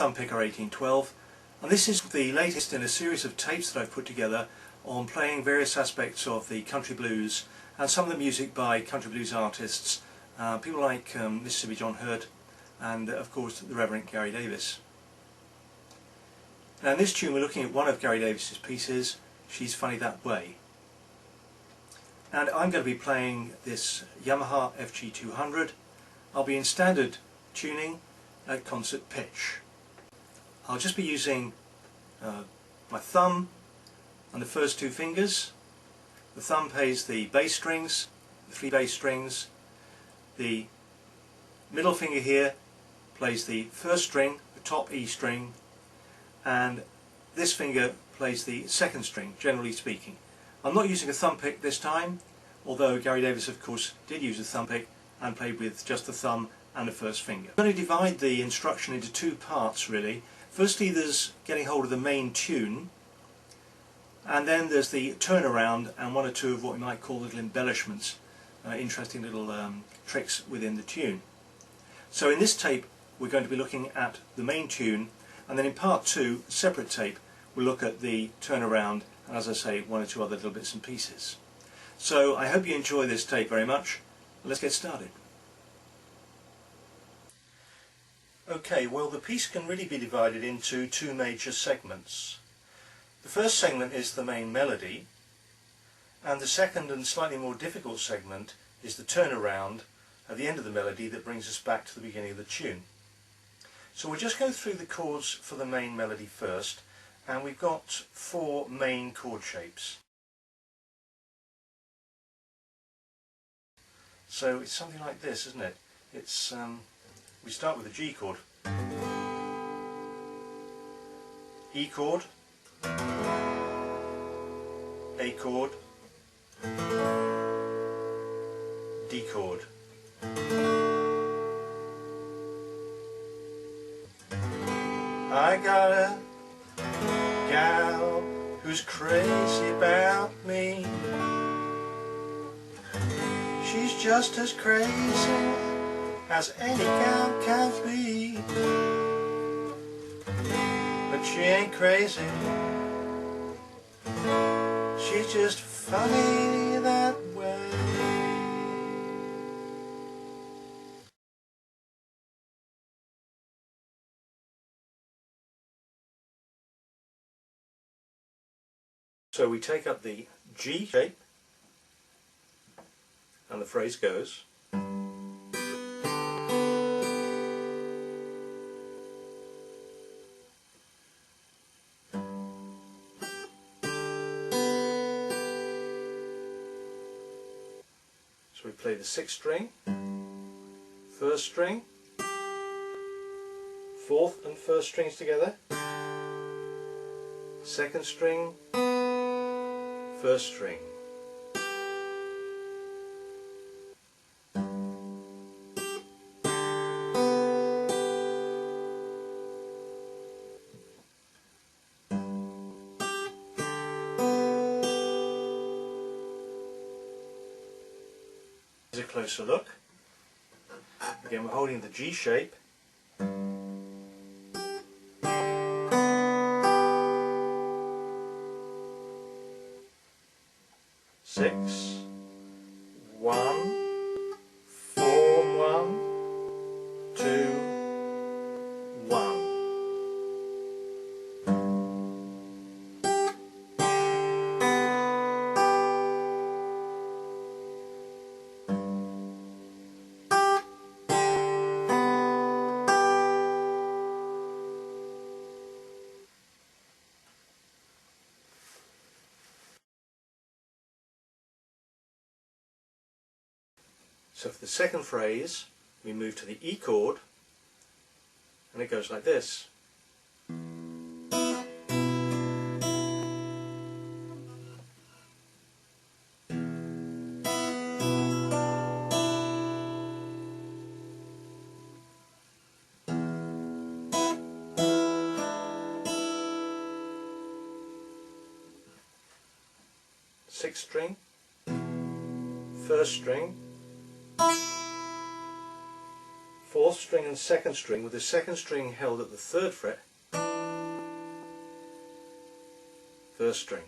Thumb-Pick R1812, and this is the latest in a series of tapes that I've put together on playing various aspects of the country blues and some of the music by country blues artists, people like Mississippi John Hurt and of course the Reverend Gary Davis. Now in this tune we're looking at one of Gary Davis's pieces, She's Funny That Way. And I'm going to be playing this Yamaha FG200. I'll be in standard tuning at concert pitch. I'll just be using my thumb and the first two fingers. The thumb plays the bass strings, the three bass strings. The middle finger here plays the first string, the top E string, and this finger plays the second string, generally speaking. I'm not using a thumb pick this time, although Gary Davis of course did use a thumb pick and played with just the thumb and the first finger. I'm going to divide the instruction into two parts really. Firstly there's getting hold of the main tune, and then there's the turnaround and one or two of what we might call little embellishments, interesting little tricks within the tune. So in this tape we're going to be looking at the main tune, and then in part two, separate tape, we'll look at the turnaround and, as I say, one or two other little bits and pieces. So I hope you enjoy this tape very much. Let's get started. Okay, well the piece can really be divided into two major segments. The first segment is the main melody, and the second and slightly more difficult segment is the turnaround at the end of the melody that brings us back to the beginning of the tune. So we'll just go through the chords for the main melody first, and we've got four main chord shapes. So it's something like this, isn't it? It's we start with a G chord, E chord, A chord, D chord. I got a gal who's crazy about me. She's just as crazy as any gal can be, but she ain't crazy. She's just funny that way. So we take up the G shape, and the phrase goes. So we play the sixth string, first string, fourth and first strings together, second string, first string. Here's a closer look. Again we're holding the G shape. Six, 1, 4, 1, 2, 1. So for the second phrase we move to the E chord, and it goes like this. Sixth string, first string, fourth string and second string, with the second string held at the third fret, first string.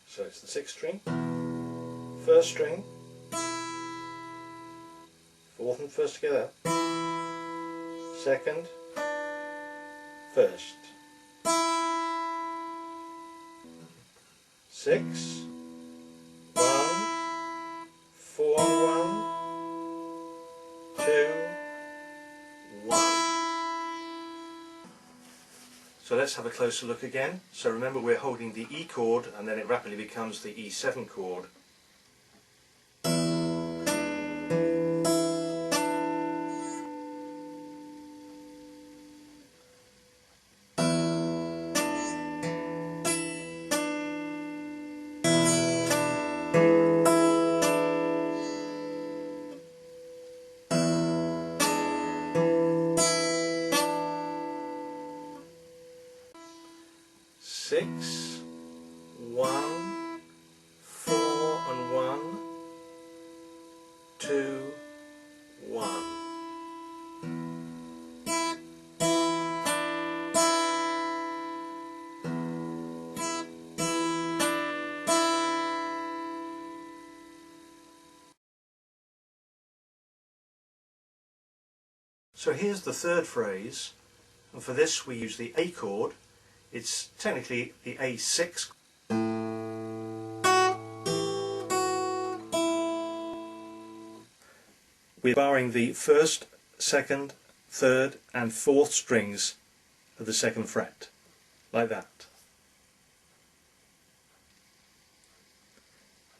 So it's the sixth string, first string, fourth and first together, second, first, 6, 1, 4 and 1, 2, 1. So let's have a closer look again. So remember, we're holding the E chord and then it rapidly becomes the E7 chord. Six, 1, 4 and 1, 2, 1. So here's the third phrase, and for this we use the A chord. It's technically the A6. We're barring the first, second, third and fourth strings of the second fret, like that.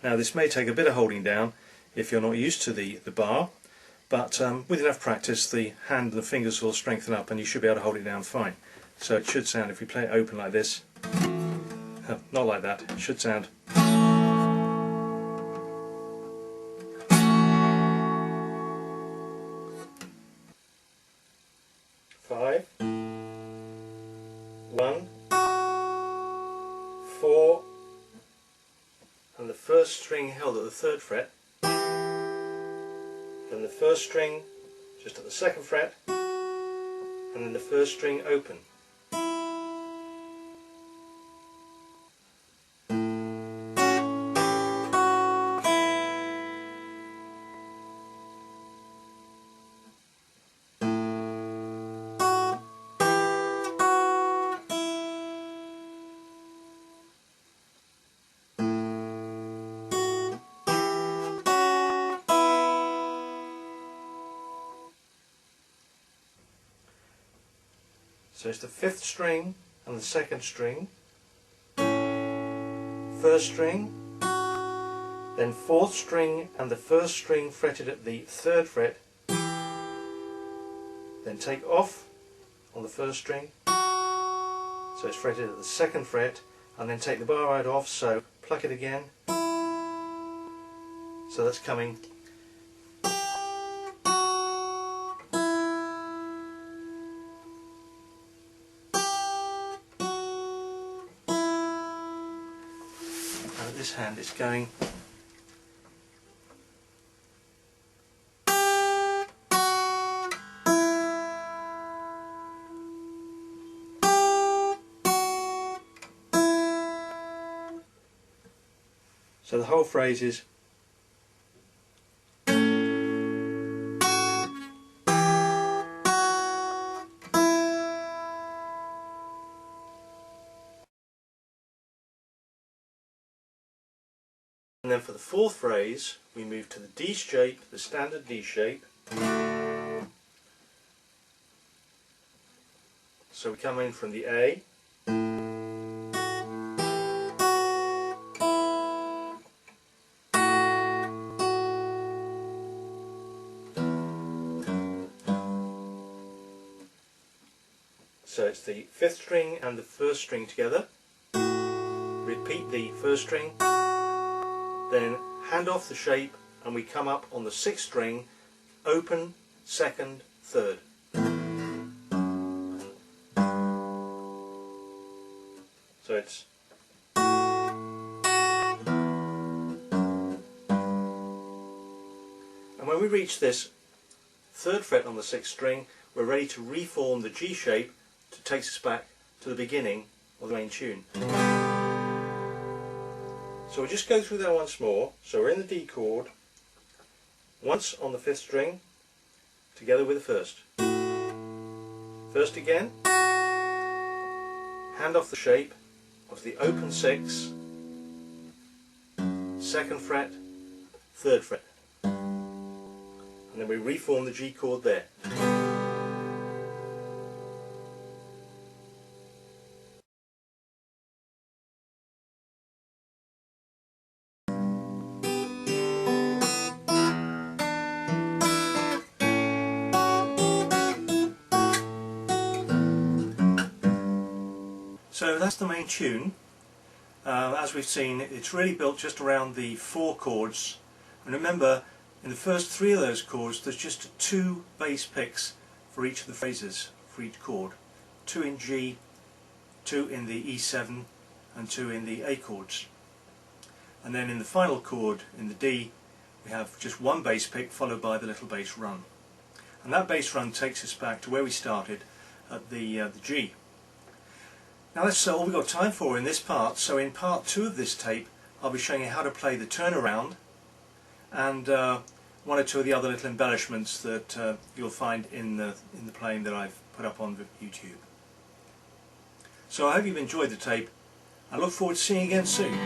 Now this may take a bit of holding down if you're not used to the bar, but with enough practice the hand and the fingers will strengthen up and you should be able to hold it down fine. So it should sound, if we play it open like this, not like that, it should sound. 5, 1, 4, and the first string held at the third fret, then the first string just at the second fret, and then the first string open. So it's the fifth string and the second string, first string, then fourth string and the first string fretted at the third fret, then take off on the first string, so it's fretted at the second fret, and then take the bar right off, so pluck it again, so that's coming. And at this hand it's going. So the whole phrase is and then for the fourth phrase we move to the D shape, the standard D shape. So we come in from the A, so it's the fifth string and the first string together, repeat the first string, then hand off the shape, and we come up on the 6th string, open, 2nd, 3rd. So it's and when we reach this 3rd fret on the 6th string, we're ready to reform the G shape that takes us back to the beginning of the main tune. So we'll just go through that once more. So we're in the D chord, once on the 5th string, together with the 1st. 1st again, hand off the shape of the open 6, 2nd fret, 3rd fret. And then we reform the G chord there. So that's the main tune. As we've seen, it's really built just around the 4 chords. And remember, in the first 3 of those chords, there's just 2 bass picks for each of the phrases, for each chord. 2 in G, 2 in the E7, and 2 in the A chords. And then in the final chord, in the D, we have just 1 bass pick followed by the little bass run. And that bass run takes us back to where we started at the G. Now that's all we've got time for in this part, so in part 2 of this tape I'll be showing you how to play the turnaround and 1 or 2 of the other little embellishments that you'll find in the playing that I've put up on YouTube. So I hope you've enjoyed the tape. I look forward to seeing you again soon.